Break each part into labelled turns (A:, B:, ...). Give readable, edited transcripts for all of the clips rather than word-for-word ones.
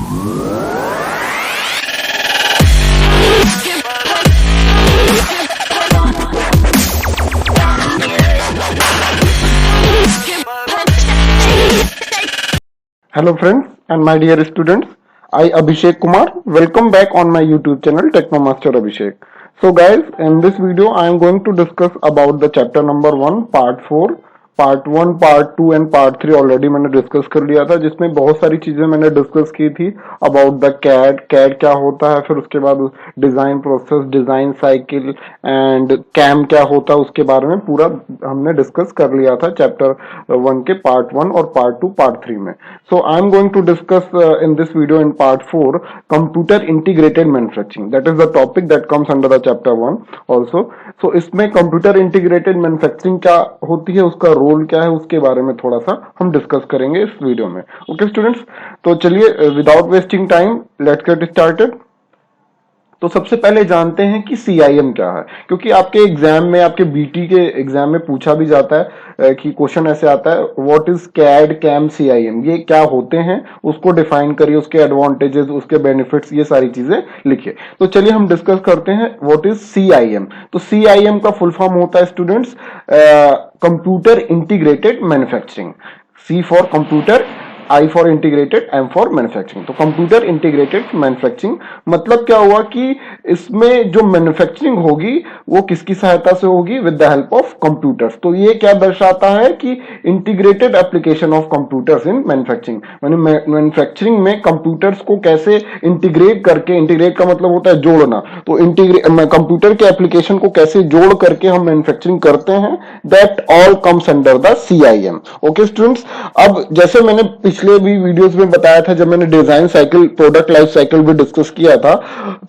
A: Hello friends and my dear students, I Abhishek Kumar, welcome back on my YouTube channel Technomaster Abhishek. So guys, in this video I am going to discuss about the chapter number 1 part 4. Part 1, part 2 and part 3 already मैंने discuss कर लिया था, जिसमें बहुत सारी चीजें मैंने discuss की थी अबाउट द कैड क्या होता है, फिर उसके बाद design process, design cycle and CAM क्या होता है, उसके बारे में पूरा हमने डिस्कस कर लिया था चैप्टर 1 के पार्ट 1 और पार्ट 2 पार्ट 3 में. So I am going to discuss in this video in part 4 computer integrated manufacturing. That is the topic that comes under the chapter 1 also. So इसमें कंप्यूटर इंटीग्रेटेड मैन्युफैक्चरिंग क्या होती है, उसका role क्या है, उसके बारे में थोड़ा सा हम डिस्कस करेंगे इस वीडियो में. ओके स्टूडेंट्स, तो चलिए without wasting time let's get started. तो सबसे पहले जानते हैं कि सीआईएम क्या है, क्योंकि आपके एग्जाम में, आपके बीटी के एग्जाम में पूछा भी जाता है कि क्वेश्चन ऐसे आता है, what is CAD CAM CIM, ये क्या होते हैं, उसको डिफाइन करिए, उसके एडवांटेजेस, उसके बेनिफिट्स, ये सारी चीजें लिखिए. तो चलिए हम डिस्कस करते हैं व्हाट इज सीआईएम. तो सीआईएम का फुल फॉर्म होता है students computer integrated manufacturing. C for computer, I for integrated, M for manufacturing. तो कंप्यूटर इंटीग्रेटेड मैन्युफैक्चरिंग मतलब क्या हुआ कि इसमें जो मैन्युफैक्चरिंग होगी वो किसकी सहायता से होगी, with the help of computers. तो ये क्या दर्शाता है कि integrated application of computers in manufacturing, यानी मैन्युफैक्चरिंग में कंप्यूटर्स को कैसे इंटीग्रेट करके, इंटीग्रेट का मतलब होता है जोड़ना, तो कंप्यूटर के एप्लीकेशन को कैसे जोड़ करके हम मैन्युफैक्चरिंग करते हैं, that all comes under the CIM. Okay students, अब जैसे मैंने पिछले भी वीडियोस में बताया था, जब मैंने design cycle, product life cycle भी डिस्कस किया था,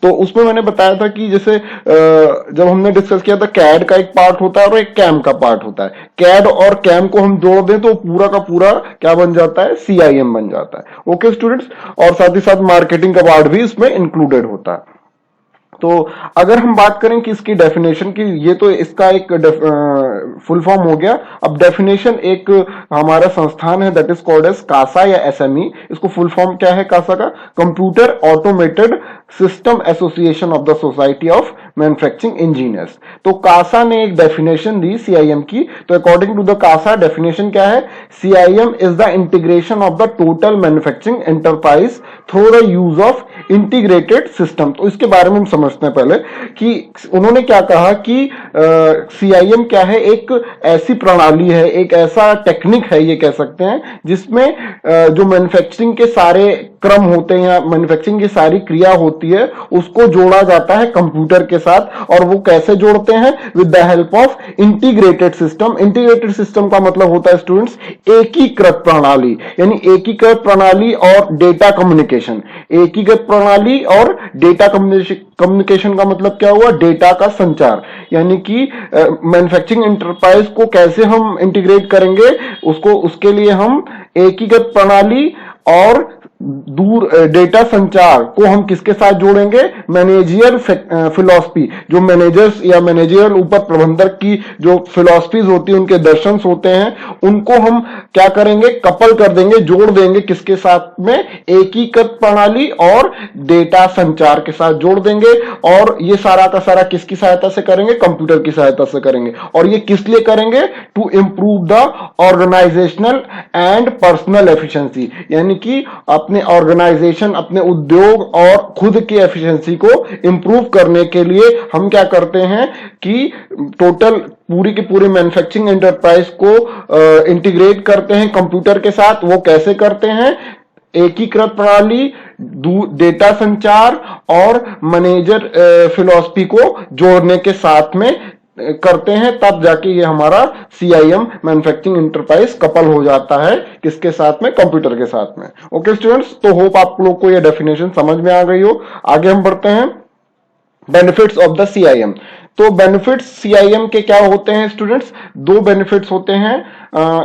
A: तो उसमें मैंने बताया था कि जैसे जब हमने डिस्कस किया था, कैड का एक पार्ट होता है और एक कैम का पार्ट होता है. कैड और कैम को हम जोड़ दें तो पूरा का पूरा क्या बन जाता है, सीआईएम बन जाता है. ओके स्टूडेंट्स, और साथ ही साथ मार्केटिंग का पार्ट भी इसमें इंक्लूडेड होता है. तो अगर हम बात करें कि इसकी डेफिनेशन की, ये तो इसका एक फुल फॉर्म हो गया. अब डेफिनेशन, एक हमारा संस्थान है that is called as CASA या एसएमई. इसको फुल फॉर्म क्या है कासा का, computer automated system association of the society of manufacturing engineers. तो कासा ने एक डेफिनेशन दी सीआईएम की. तो according to the CASA definition क्या है, CIM is the integration of the total manufacturing enterprise through the use of integrated system. तो इसके बारे में हम समझते हैं पहले कि उन्होंने क्या कहा कि सीआईएम क्या है, एक ऐसी प्रणाली है, एक ऐसा टेक्निक है, ये कह सकते हैं, जिसमें जो मैन्युफैक्चरिंग के सारे क्रम होते हैं या मैन्युफैक्चरिंग की सारी क्रिया होती है, उसको जोड़ा जाता है कंप्यूटर के साथ. और वो कैसे जोड़ते हैं, with the help of integrated system. Integrated system का मतलब होता है स्टूडेंट्स एकीकृत प्रणाली, यानी एकीकृत प्रणाली और डेटा कम्युनिकेशन. एकीकृत प्रणाली और डेटा कम्युनिकेशन का मतलब क्या हुआ, डेटा का संचार. यानी कि मैन्युफैक्चरिंग एंटरप्राइज को कैसे हम इंटीग्रेट करेंगे, उसके लिए हम एकीकृत प्रणाली और दूर डेटा संचार को हम किसके साथ जोड़ेंगे, मैनेजियल फिलॉसफी. जो मैनेजर्स या मैनेजरियल ऊपर प्रबंधक की जो फिलॉसफीज होती है, उनके दर्शन होते हैं, उनको हम क्या करेंगे, कपल कर देंगे, जोड़ देंगे किसके साथ में, एकीकृत प्रणाली और डेटा संचार के साथ जोड़ देंगे. और ये सारा का सारा किसकी सहायता से करेंगे, कंप्यूटर की सहायता से करेंगे. और ये किस लिए करेंगे, to improve the organisational and personal efficiency. यानी कि अपने ऑर्गेनाइजेशन, अपने उद्योग और खुद की एफिशिएंसी को इंप्रूव करने के लिए हम क्या करते हैं कि टोटल पूरी की पूरी मैन्युफैक्चरिंग एंटरप्राइज को इंटीग्रेट करते हैं कंप्यूटर के साथ. वो कैसे करते हैं, एकीकृत प्रणाली, डेटा संचार और मैनेजर फिलॉसफी को जोड़ने के साथ में करते हैं, तब जाके ये हमारा सीआईएम मैन्युफैक्चरिंग एंटरप्राइज कपल हो जाता है किसके साथ में, कंप्यूटर के साथ में. ओके स्टूडेंट्स, तो होप आप लोग को ये डेफिनेशन समझ में आ गई हो. आगे हम बढ़ते हैं, बेनिफिट्स ऑफ द सीआईएम. तो बेनिफिट्स सीआईएम के क्या होते हैं स्टूडेंट्स, दो बेनिफिट्स होते हैं.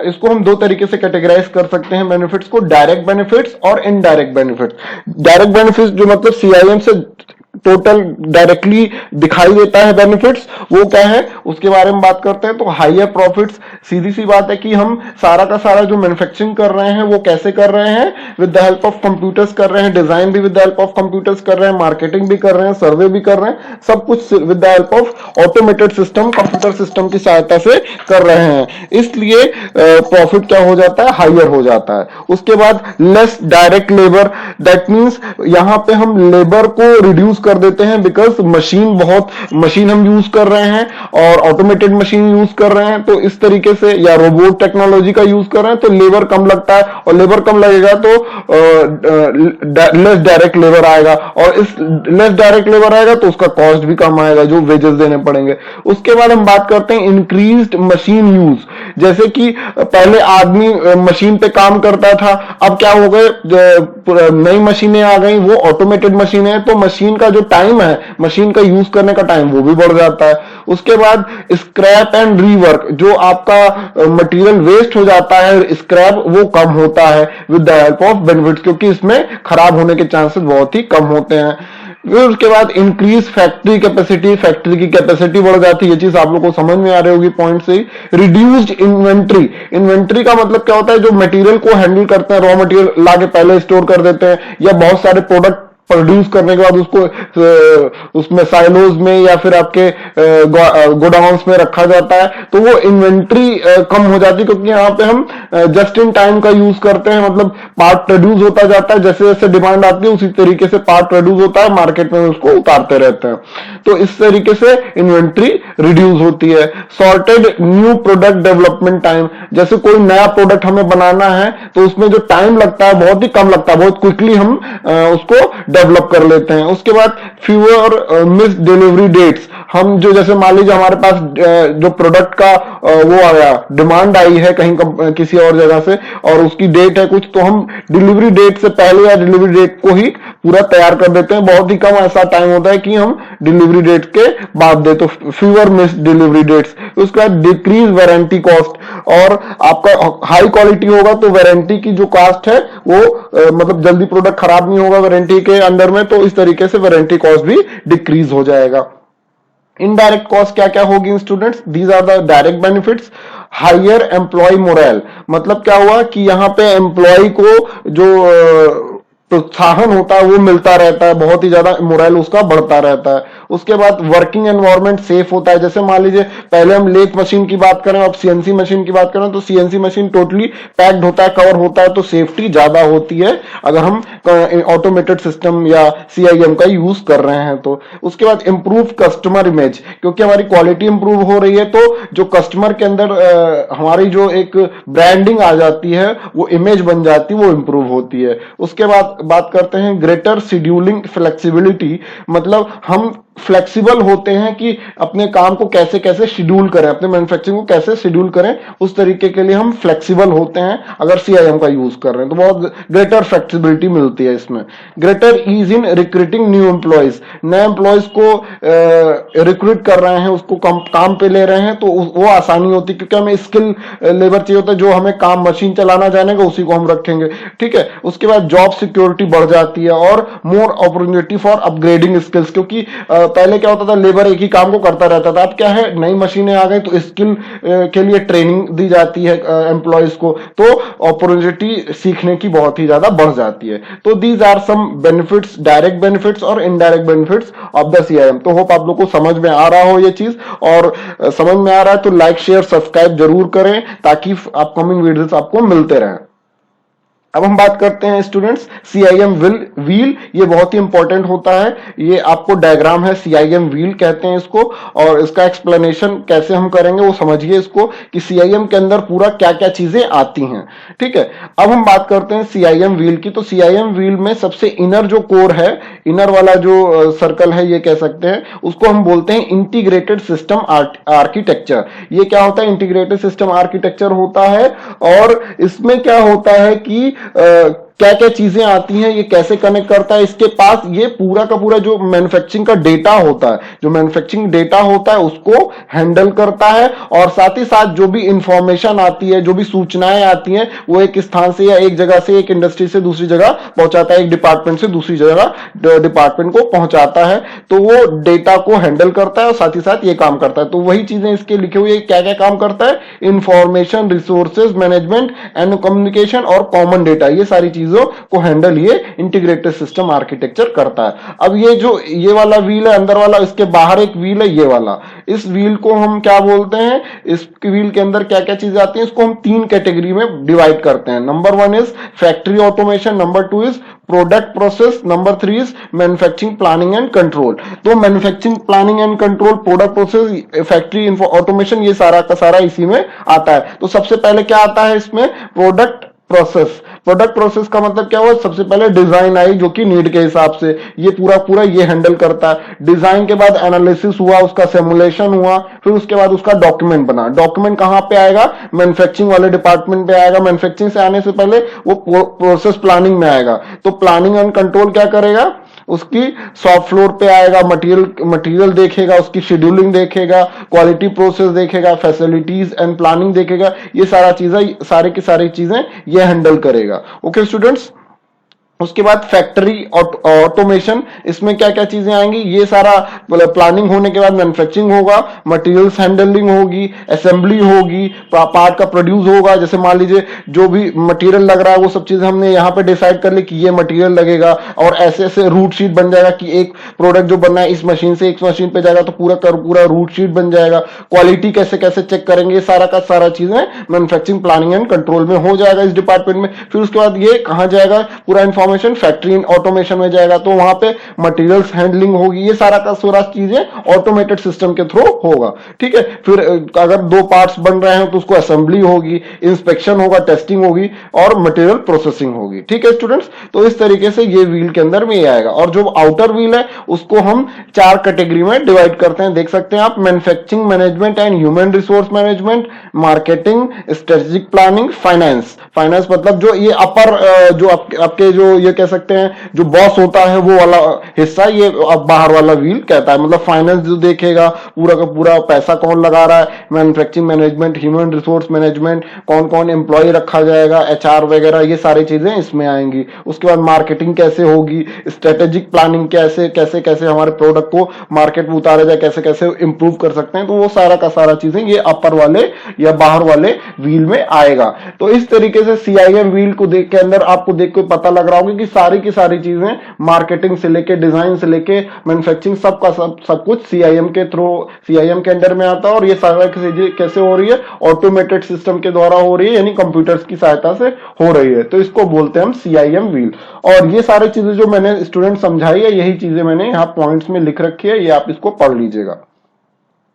A: इसको हम दो तरीके से कैटेगराइज कर सकते हैं बेनिफिट्स को, डायरेक्ट बेनिफिट्स और इनडायरेक्ट बेनिफिट्स. डायरेक्ट बेनिफिट्स जो मतलब सीआईएम से टोटल डायरेक्टली दिखाई देता है बेनिफिट्स, वो क्या है उसके बारे में बात करते हैं। तो हायर प्रॉफिट्स, सीधी सी बात है कि हम सारा का सारा जो मैन्युफैक्चरिंग कर रहे हैं वो कैसे कर रहे हैं, with the help of computers कर रहे हैं, डिजाइन भी with the help of computers कर रहे हैं, मार्केटिंग भी कर रहे हैं, सर्वे भी कर रहे हैं, सब कुछ with the help of automated system, computer system की सहायता से कर रहे हैं, इसलिए प्रॉफिट क्या हो जाता है, हायर हो जाता है। उसके बाद less direct labour, that means यहां पे हम लेबर को रिड्यूस कर देते हैं, बिकॉज मशीन हम यूज कर रहे हैं और ऑटोमेटेड मशीन यूज कर रहे हैं, तो इस तरीके से, या रोबोट टेक्नोलॉजी का यूज कर रहे हैं तो लेबर कम लगता है, और लेबर कम लगेगा तो लेस डायरेक्ट लेबर आएगा, और इस लेस डायरेक्ट लेबर आएगा तो उसका कॉस्ट भी कम आएगा, जो वेजेस देने पड़ेंगे। उसके बाद हम बात करते हैं इंक्रीज्ड मशीन यूज, जैसे कि पहले आदमी मशीन पे काम करता था, अब क्या हो गए, नई मशीनें आ गई, वो ऑटोमेटेड मशीनें हैं, तो मशीन का जो टाइम है, मशीन का यूज करने का टाइम वो भी बढ़ जाता है। उसके बाद स्क्रैप एंड रीवर्क, जो आपका मटेरियल वेस्ट हो जाता है, स्क्रैप वो कम होता है with the help of benefits, क्योंकि इसमें खराब होने के चांसेस बहुत ही कम होते हैं। फिर उसके बाद इंक्रीज फैक्ट्री कैपेसिटी, फैक्ट्री की कैपेसिटी बढ़ जाती है, ये चीज आप लोग को समझ में आ रही होगी पॉइंट से ही। रिड्यूस्ड इन्वेंट्री, इन्वेंट्री का मतलब क्या होता है, जो मटेरियल को हैंडल करते हैं, रॉ मटेरियल लाके पहले स्टोर कर देते हैं, या बहुत सारे प्रोडक्ट प्रोड्यूस करने के बाद उसको उसमें साइलोज में या फिर आपके गोडाउन्स में रखा जाता है, तो वो इन्वेंट्री कम हो जाती है, क्योंकि यहाँ पे हम जस्ट इन टाइम का यूज करते हैं, मतलब पार्ट प्रोड्यूस होता जाता है, जैसे जैसे डिमांड आती है उसी तरीके से पार्ट प्रोड्यूस होता है, मार्केट में उसको उतारते रहते हैं, तो इस तरीके से इन्वेंट्री रिड्यूस होती है। Sorted new product development time, जैसे कोई नया प्रोडक्ट हमें बनाना है तो उसमें जो टाइम लगता है बहुत ही कम लगता है, बहुत क्विकली हम उसको डेवलप कर लेते हैं। उसके बाद फ्यूअर मिस डिलीवरी डेट्स, हम जो जैसे मान लीजिए हमारे पास जो प्रोडक्ट का वो आया, डिमांड आई है कहीं किसी और जगह से, और उसकी डेट है कुछ, तो हम डिलीवरी डेट से पहले या डिलीवरी डेट को ही पूरा तैयार कर देते हैं, बहुत ही कम ऐसा टाइम होता है कि हम डिलीवरी डेट के बाद दे, तो फ्यूअर मिस डिलीवरी डेट्स। उसके बाद डिक्रीज वारंटी कॉस्ट, और आपका हाई क्वालिटी होगा तो वारंटी की जो कॉस्ट है वो मतलब जल्दी प्रोडक्ट खराब नहीं होगा वारंटी के अंडर में, तो इस तरीके से वारंटी कॉस्ट भी डिक्रीज हो जाएगा। इनडायरेक्ट कॉस्ट क्या क्या होगी students, these are the direct benefits. Higher employ morale, मतलब क्या हुआ कि यहाँ पे एम्प्लॉय को जो प्रोत्साहन होता है वो मिलता रहता है, बहुत ही ज्यादा मोरल उसका बढ़ता रहता है। उसके बाद वर्किंग एनवायरनमेंट सेफ होता है, जैसे मान लीजिए पहले हम लेथ मशीन की बात करें, अब सीएनसी मशीन की बात करें, तो सीएनसी मशीन टोटली पैक्ड होता है, कवर होता है, तो सेफ्टी ज्यादा होती है अगर हम ऑटोमेटेड सिस्टम या सीआईएम का यूज कर रहे हैं तो। उसके बाद इंप्रूव कस्टमर इमेज, क्योंकि हमारी क्वालिटी इंप्रूव हो रही है, तो जो कस्टमर के अंदर हमारी जो एक ब्रांडिंग आ जाती है, वो इमेज बन जाती है, वो इंप्रूव होती है। उसके बाद बात करते हैं ग्रेटर शेड्यूलिंग फ्लेक्सिबिलिटी, मतलब हम फ्लेक्सिबल होते हैं कि अपने काम को कैसे कैसे शेड्यूल करें, अपने मैन्युफैक्चरिंग को कैसे शेड्यूल करें, उस तरीके के लिए हम फ्लेक्सिबल होते हैं अगर सीआईएम का यूज कर रहे हैं, तो बहुत ग्रेटर फ्लेक्सिबिलिटी मिलती है इसमें। ग्रेटर ईज इन रिक्रूटिंग न्यू एम्प्लॉयज, नए एम्प्लॉयज को रिक्रूट कर रहे हैं, उसको काम पे ले रहे हैं, तो वो आसानी होती है, क्योंकि हमें स्किल लेबर चाहिए होता है, जो हमें काम मशीन चलाना जानेगा उसी को हम रखेंगे, ठीक है। उसके बाद जॉब सिक्योरिटी बढ़ जाती है, और more opportunity for upgrading skills, क्योंकि पहले क्या होता था, लेबर एक ही काम को करता रहता था, अब क्या है, नई मशीनें आ गई तो स्किल के लिए ट्रेनिंग दी जाती है एम्प्लॉयज को, तो अपॉर्चुनिटी सीखने की बहुत ही ज्यादा बढ़ जाती है। तो these are some benefits, direct benefits और indirect benefits of the CIM. तो होप आप लोग को समझ में आ रहा हो ये चीज, और समझ में आ रहा है तो लाइक शेयर सब्सक्राइब जरूर करें, ताकि अपकमिंग वीडियोस आपको मिलते रहें। अब हम बात करते हैं स्टूडेंट्स सीआईएम व्हील, ये बहुत ही इंपॉर्टेंट होता है, ये आपको डायग्राम है, सीआईएम व्हील कहते हैं इसको, और इसका एक्सप्लेनेशन कैसे हम करेंगे वो समझिए इसको, कि सीआईएम के अंदर पूरा क्या क्या चीजें आती हैं, ठीक है। अब हम बात करते हैं सीआईएम व्हील की, तो सीआईएम व्हील में सबसे इनर जो कोर है, इनर वाला जो सर्कल है ये कह सकते हैं, उसको हम बोलते हैं इंटीग्रेटेड सिस्टम आर्किटेक्चर। ये क्या होता है, इंटीग्रेटेड सिस्टम आर्किटेक्चर होता है, और इसमें क्या होता है कि क्या क्या चीजें आती हैं, ये कैसे कनेक्ट करता है, इसके पास ये पूरा का पूरा जो मैन्युफैक्चरिंग का डेटा होता है, जो मैन्युफैक्चरिंग डेटा होता है उसको हैंडल करता है, और साथ ही साथ जो भी इंफॉर्मेशन आती है, जो भी सूचनाएं आती हैं, वो एक स्थान से या एक जगह से, एक इंडस्ट्री से दूसरी जगह पहुंचाता है, एक डिपार्टमेंट से दूसरी जगह डिपार्टमेंट को पहुंचाता है। तो वो डेटा को हैंडल करता है और साथ ही साथ ये काम करता है। तो वही चीजें इसके लिखे हुए क्या क्या काम करता है, information resources management and communication और कॉमन डेटा, ये सारी चीजों को हैंडल ये इंटीग्रेटेड सिस्टम आर्किटेक्चर करता है। अब ये जो ये वाला व्हील है अंदर वाला, इसके बाहर एक व्हील है ये वाला, इस व्हील को हम क्या बोलते हैं, इस व्हील के अंदर क्या क्या चीजें आती हैं, इसको हम 3 कैटेगरी में डिवाइड करते हैं। Number 1 is factory automation, number 2 is product process, number 3 is manufacturing planning and control. तो manufacturing planning and control, product process, factory automation, ये सारा का सारा इसी में आता है। तो सबसे पहले क्या आता है इसमें, प्रोडक्ट प्रोसेस। प्रोडक्ट प्रोसेस का मतलब क्या हुआ, सबसे पहले डिजाइन आई जो कि नीड के हिसाब से, ये पूरा पूरा ये हैंडल करता है। डिजाइन के बाद एनालिसिस हुआ, उसका सिमुलेशन हुआ, फिर उसके बाद उसका डॉक्यूमेंट बना। डॉक्यूमेंट कहां पे आएगा, मैन्युफैक्चरिंग वाले डिपार्टमेंट पे आएगा। मैन्युफैक्चरिंग से आने से पहले वो प्रोसेस प्लानिंग में आएगा। तो प्लानिंग एंड कंट्रोल क्या करेगा, उसकी शॉप फ्लोर पे आएगा, मटेरियल देखेगा, उसकी शेड्यूलिंग देखेगा, क्वालिटी प्रोसेस देखेगा, फैसिलिटीज एंड प्लानिंग देखेगा, ये सारा चीजें, सारे की सारी चीजें ये हैंडल करेगा। ओके स्टूडेंट्स, उसके बाद फैक्ट्री ऑटोमेशन, इसमें क्या क्या चीजें आएंगी, ये सारा प्लानिंग होने के बाद मैन्युफैक्चरिंग होगा, मटेरियल्स हैंडलिंग होगी, असेंबली होगी, पार्ट का प्रोड्यूस होगा। जैसे मान लीजिए जो भी मटेरियल लग रहा है वो सब चीजें हमने यहाँ पे डिसाइड कर ली कि ये मटेरियल लगेगा, और ऐसे ऐसे रूट शीट बन जाएगा कि एक प्रोडक्ट जो बनना है इस मशीन से एक मशीन पे जाएगा तो पूरा का पूरा रूट शीट बन जाएगा। क्वालिटी कैसे कैसे चेक करेंगे, सारा का सारा चीजें मैन्युफैक्चरिंग प्लानिंग एंड कंट्रोल में हो जाएगा इस डिपार्टमेंट में। फिर उसके बाद ये कहां जाएगा, पूरा इंफॉर्मेशन फैक्ट्री ऑटोमेशन में जाएगा, तो वहां पे मटेरियल्स हैंडलिंग होगी, ये सारा का सारा चीजें ऑटोमेटेड सिस्टम के थ्रू होगा। ठीक है, फिर अगर 2 पार्ट्स बन रहे हैं तो उसको असेंबली होगी, इंस्पेक्शन होगा, टेस्टिंग होगी और मटेरियल प्रोसेसिंग होगी। ठीक है स्टूडेंट्स, तो इस तरीके से ये व्हील के अंदर में ये आएगा। और जो आउटर व्हील है उसको हम 4 कैटेगरी में डिवाइड करते हैं, देख सकते हैं आप, manufacturing management and human resource management, marketing, strategic planning, finance. Finance मतलब जो ये अपर जो आपके जो ये कह सकते हैं जो बॉस होता है वो वाला हिस्सा, ये बाहर वाला व्हील कहता है। मतलब फाइनेंस जो देखेगा पूरा का पूरा पैसा कौन लगा रहा है, manufacturing management, human resource management, कौन कौन एम्प्लॉय रखा जाएगा, एचआर वगैरह, ये सारी चीजें इसमें आएंगी। उसके बाद मार्केटिंग कैसे होगी, स्ट्रेटेजिक प्लानिंग कैसे कैसे कैसे हमारे प्रोडक्ट को मार्केट में उतारा जाए, कैसे कैसे इंप्रूव कर सकते हैं, तो वो सारा का सारा चीजें ये अपर वाले या बाहर वाले व्हील में आएगा। तो इस तरीके से सीआईएम व्हील को देख के अंदर आपको देख के पता लग रहा होगा कि सारी की सारी चीजें मार्केटिंग से लेके डिजाइन से लेके मैन्युफैक्चरिंग सब का सब कुछ सीआईएम के थ्रू, सीआईएम के अंडर में आता है। और ये सारा कैसे हो रही है, ऑटोमेटेड सिस्टम के द्वारा हो रही है, यानी कंप्यूटर्स की सहायता से हो रही है। तो इसको बोलते हैं हम सीआईएम व्हील। और ये सारी चीजें जो मैंने स्टूडेंट समझाई है, यही चीजें मैंने यहाँ पॉइंट्स में लिख रखी है, ये आप इसको पढ़ लीजिएगा।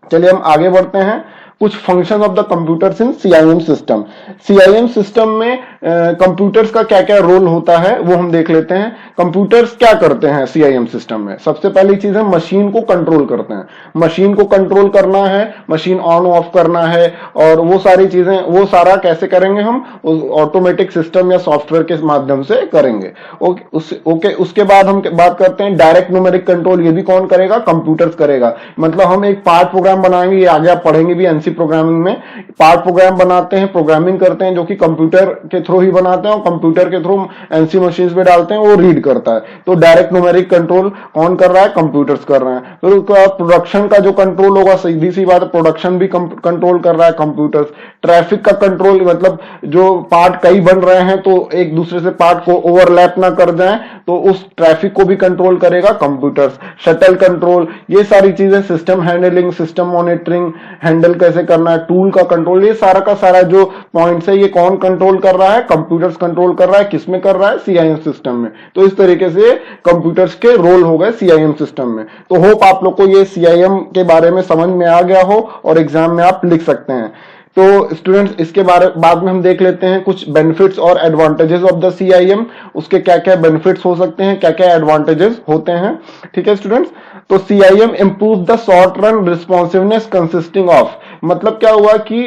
A: चलिए हम आगे बढ़ते हैं। कुछ function of the computers in CIM system. CIM system में कंप्यूटर्स का क्या क्या रोल होता है वो हम देख लेते हैं। कंप्यूटर्स क्या करते हैं सीआईएम सिस्टम में, सबसे पहली चीज है मशीन को कंट्रोल करते हैं। मशीन को कंट्रोल करना है, मशीन ऑन ऑफ करना है, और वो सारी चीजें, वो सारा कैसे करेंगे हम, ऑटोमेटिक सिस्टम या सॉफ्टवेयर के माध्यम से करेंगे। ओके, उसके बाद हम बात करते हैं डायरेक्ट न्यूमेरिक कंट्रोल। ये भी कौन करेगा, कंप्यूटर्स करेगा। मतलब हम एक पार्ट प्रोग्राम बनाएंगे, ये आगे आप पढ़ेंगे भी एनसी प्रोग्रामिंग में। पार्ट प्रोग्राम बनाते हैं, प्रोग्रामिंग करते हैं, जो कि कंप्यूटर के थ्रू ही बनाते हैं, और कंप्यूटर के थ्रू एनसी मशीन्स पे डालते हैं, वो रीड करता है। तो डायरेक्ट न्यूमेरिक कंट्रोल कौन कर रहा है, कंप्यूटर्स कर रहे हैं। फिर उसके बाद प्रोडक्शन का जो कंट्रोल होगा, सीधी सी बात है, प्रोडक्शन भी कंट्रोल कर रहा है कंप्यूटर्स। ट्रैफिक का कंट्रोल, मतलब जो पार्ट कई बन रहे हैं तो एक दूसरे से पार्ट को ओवरलैप ना कर जाए, तो उस ट्रैफिक को भी कंट्रोल करेगा कंप्यूटर्स। शटल कंट्रोल, ये सारी चीजें, system handling, system monitoring, handle कैसे करना है, टूल का कंट्रोल, ये सारा का सारा जो पॉइंट्स है, ये कौन कंट्रोल कर रहा है, कंप्यूटर्स कंट्रोल कर रहा है। किसमें कर रहा है, सीआईएम सिस्टम में। तो इस तरीके से कंप्यूटर्स के रोल हो गए सीआईएम सिस्टम में। तो होप आप लोग को ये सीआईएम के बारे में समझ में आ गया हो और एग्जाम में आप लिख सकते हैं। तो स्टूडेंट्स, इसके बाद में हम देख लेते हैं कुछ बेनिफिट्स और एडवांटेजेस ऑफ द सीआईएम। उसके क्या क्या बेनिफिट्स हो सकते हैं, क्या क्या एडवांटेजेस होते हैं। ठीक है स्टूडेंट्स, तो CIM improve the short run responsiveness consisting of, मतलब क्या हुआ कि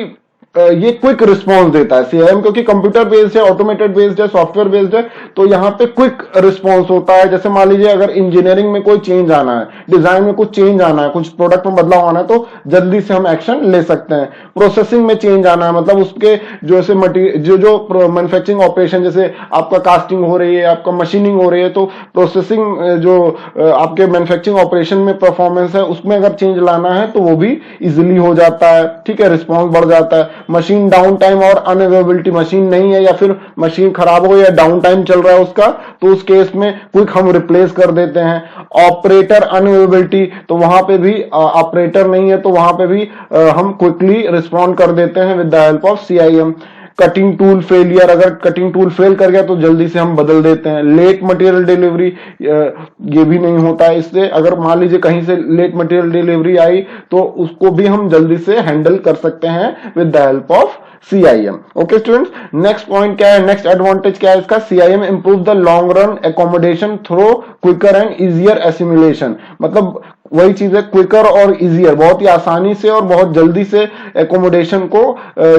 A: ये क्विक रिस्पॉन्स देता है सीआईएम, क्योंकि कंप्यूटर बेस्ड है, ऑटोमेटेड बेस्ड है, सॉफ्टवेयर बेस्ड है, तो यहाँ पे क्विक रिस्पॉन्स होता है। जैसे मान लीजिए अगर इंजीनियरिंग में कोई चेंज आना है, डिजाइन में कुछ चेंज आना है, कुछ प्रोडक्ट में बदलाव आना है, तो जल्दी से हम एक्शन ले सकते हैं। प्रोसेसिंग में चेंज आना है, मतलब उसके जैसे मटीरियल जो मैन्युफैक्चरिंग ऑपरेशन, जैसे आपका कास्टिंग हो रही है, आपका मशीनिंग हो रही है, तो प्रोसेसिंग जो आपके मैन्युफैक्चरिंग ऑपरेशन में परफॉर्मेंस है, उसमें अगर चेंज लाना है तो वो भी इजिली हो जाता है। ठीक है, रिस्पॉन्स बढ़ जाता है। मशीन डाउन टाइम और अनअवेलेबिलिटी, मशीन नहीं है या फिर मशीन खराब हो या डाउन टाइम चल रहा है उसका, तो उस केस में क्विक हम रिप्लेस कर देते हैं। ऑपरेटर अनअवेलेबिलिटी, तो वहां पे भी ऑपरेटर नहीं है तो वहां पे भी हम क्विकली रिस्पॉन्ड कर देते हैं with the help of CIM. Cutting tool failure, अगर कटिंग टूल फेल कर गया तो जल्दी से हम बदल देते हैं। लेट मटेरियल डिलीवरी, ये भी नहीं होता है इससे। अगर मान लीजिए कहीं से लेट मटेरियल डिलीवरी आई तो उसको भी हम जल्दी से हैंडल कर सकते हैं with the help of CIM. Okay students, next point क्या है, नेक्स्ट एडवांटेज क्या है इसका, CIM improve the long run accommodation through quicker and easier assimilation. मतलब वही चीज है, क्विकर और इजियर, बहुत ही आसानी से और बहुत जल्दी से एकोमोडेशन को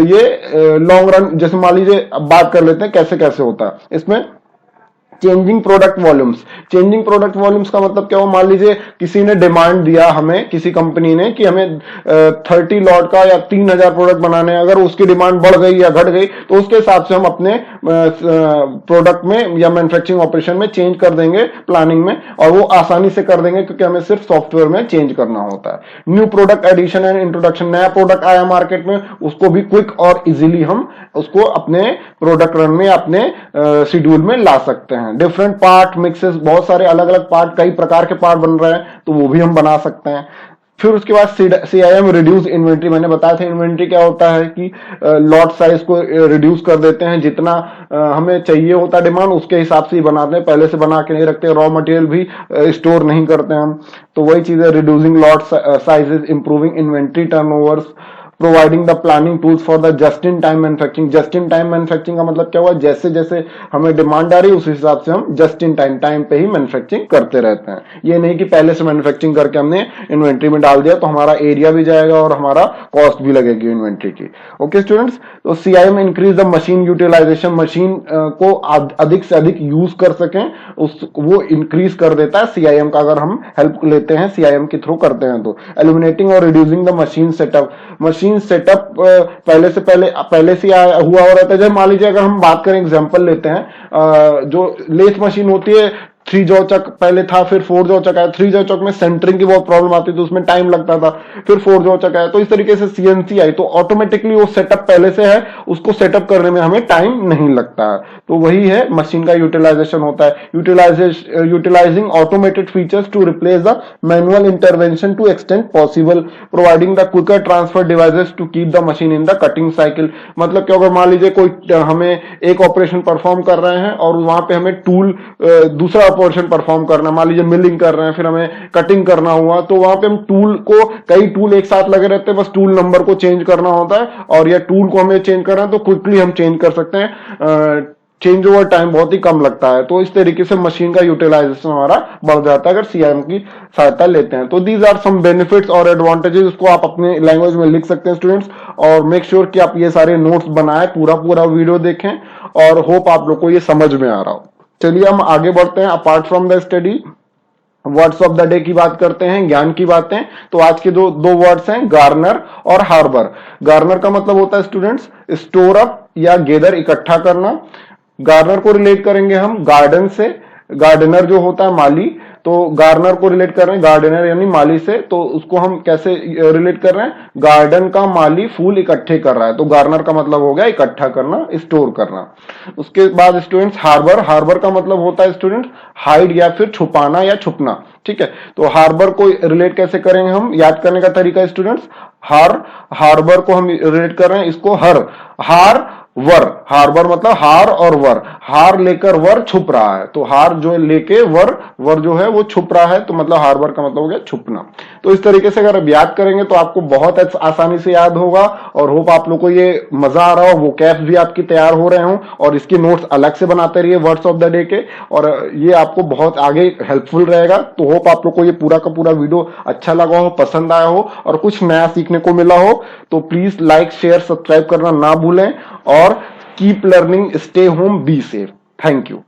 A: ये लॉन्ग रन, जैसे मान लीजिए अब बात कर लेते हैं कैसे कैसे होता है इसमें। Changing product volumes, changing product volumes का मतलब क्या हो, मान लीजिए किसी ने डिमांड दिया हमें, किसी कंपनी ने कि हमें 30 लॉट का या 3000 प्रोडक्ट बनाने हैं, अगर उसकी डिमांड बढ़ गई या घट गई तो उसके हिसाब से हम अपने प्रोडक्ट में या मैन्युफैक्चरिंग ऑपरेशन में चेंज कर देंगे प्लानिंग में, और वो आसानी से कर देंगे क्योंकि हमें सिर्फ सॉफ्टवेयर में चेंज करना होता है। New product addition and introduction, नया प्रोडक्ट आया मार्केट में, उसको भी क्विक और इजिली हम उसको अपने प्रोडक्ट रन में, अपने शेड्यूल में ला सकते हैं। डिफरेंट पार्ट मिक्सेस, बहुत सारे अलग अलग पार्ट, कई प्रकार के पार्ट बन रहे हैं तो वो भी हम बना सकते हैं। फिर उसके बाद सीआईएम रिड्यूस इन्वेंट्री, मैंने बताया था इन्वेंट्री क्या होता है कि लॉट साइज को रिड्यूस कर देते हैं, जितना हमें चाहिए होता है डिमांड उसके हिसाब से ही बनाते हैं, पहले से बना के नहीं रखते, रॉ मटेरियल भी स्टोर नहीं करते हम। तो वही चीज है, reducing lot sizes, improving inventory turnovers, providing the planning tools for the just in time manufacturing. Just in time manufacturing का मतलब क्या हुआ, जैसे जैसे हमें डिमांड आ रही है उस हिसाब से हम जस्ट इन टाइम पे ही मैन्युफैक्चरिंग करते रहते हैं। ये नहीं कि पहले से मैन्युफैक्चरिंग करके हमने इन्वेंट्री में डाल दिया तो हमारा एरिया भी जाएगा और हमारा कॉस्ट भी लगेगी इन्वेंट्री की। ओके स्टूडेंट्स, तो CIM increase the machine utilisation, machine को अधिक से अधिक यूज कर सकें उस वो इंक्रीज कर देता है सीआईएम का, अगर हम हेल्प लेते हैं सीआईएम के थ्रू करते हैं तो। एलिमिनेटिंग और reducing the machine setup, machine setup पहले से हुआ हो रहता है। जब मान लीजिए अगर हम बात करें, एग्जांपल लेते हैं, जो लेथ मशीन होती है 3 जॉ चक पहले था, फिर 4 जॉ चक आया। 3 जॉ चक में सेंटरिंग की बहुत प्रॉब्लम आती थी, उसमें टाइम लगता था, फिर 4 जॉ चक आया, तो इस तरीके से सीएनसी आई, तो ऑटोमेटिकली वो सेटअप पहले से है, उसको सेटअप करने में हमें टाइम नहीं लगता है। तो वही है मशीन का यूटिलाइजेशन होता है। Utilising automated features to replace the manual intervention to extend possible, providing the quicker transfer devices to keep the machine in the cutting cycle. मतलब क्या, अगर मान लीजिए कोई हमें एक ऑपरेशन परफॉर्म कर रहे हैं और वहां पे हमें टूल दूसरा ऑपरेशन परफॉर्म करना, मान लीजिए मिलिंग कर रहे हैं, फिर हमें कटिंग करना हुआ, तो वहां पे हम टूल को, कई टूल एक साथ लगे रहते हैं, बस टूल नंबर को चेंज करना होता है, और या टूल को हमें चेंज करना है तो क्विकली हम चेंज कर सकते हैं, चेंज ओवर टाइम बहुत ही कम लगता है। तो इस तरीके से मशीन का यूटिलाइजेशन हमारा बढ़ जाता है अगर सीआईएम की सहायता लेते हैं। तो दीज आर सम बेनिफिट्स और एडवांटेजेस, इसको आप अपने लैंग्वेज में लिख सकते हैं स्टूडेंट्स, और मेक श्योर कि आप ये सारे नोट्स बनाएं, पूरा वीडियो देखें, और होप आप लोग को ये समझ में आ रहा हो। चलिए हम आगे बढ़ते हैं। Apart from the study, words of the day की बात करते हैं, ज्ञान की बातें। तो आज के दो वर्ड्स हैं, गार्नर और हार्बर। गार्नर का मतलब होता है स्टूडेंट्स स्टोर अप या गेदर, इकट्ठा करना। गार्नर को रिलेट करेंगे हम गार्डन से, गार्डनर जो होता है माली, तो गार्नर को रिलेट कर रहे हैं गार्डनर यानी माली से, तो उसको हम कैसे रिलेट कर रहे हैं, गार्डन का माली फूल इकट्ठे कर रहा है, तो गार्नर का मतलब हो गया इकट्ठा करना, स्टोर करना। उसके बाद स्टूडेंट्स हार्बर, हार्बर का मतलब होता है स्टूडेंट्स हाइड या फिर छुपाना या छुपना। ठीक है, तो हार्बर को रिलेट कैसे करेंगे हम, याद करने का तरीका स्टूडेंट्स, हार्बर को हम रिलेट कर रहे हैं इसको हार वर, हार्बर मतलब हार और वर, हार लेकर वर छुप रहा है, तो हार जो लेके वर जो है वो छुप रहा है, तो मतलब हार्बर का मतलब हो गया छुपना। तो इस तरीके से अगर आप याद करेंगे तो आपको बहुत आसानी से याद होगा, और होप आप लोग को ये मजा आ रहा हो, वो कैप्स भी आपकी तैयार हो रहे हो, और इसके नोट्स अलग से बनाते रहिए वर्ड्स ऑफ द डे के, और ये आपको बहुत आगे हेल्पफुल रहेगा। तो होप आप लोग को ये पूरा का पूरा वीडियो अच्छा लगा हो, पसंद आया हो, और कुछ नया सीखने देखने को मिला हो तो प्लीज लाइक शेयर सब्सक्राइब करना ना भूलें और keep learning, stay home, be safe. Thank you.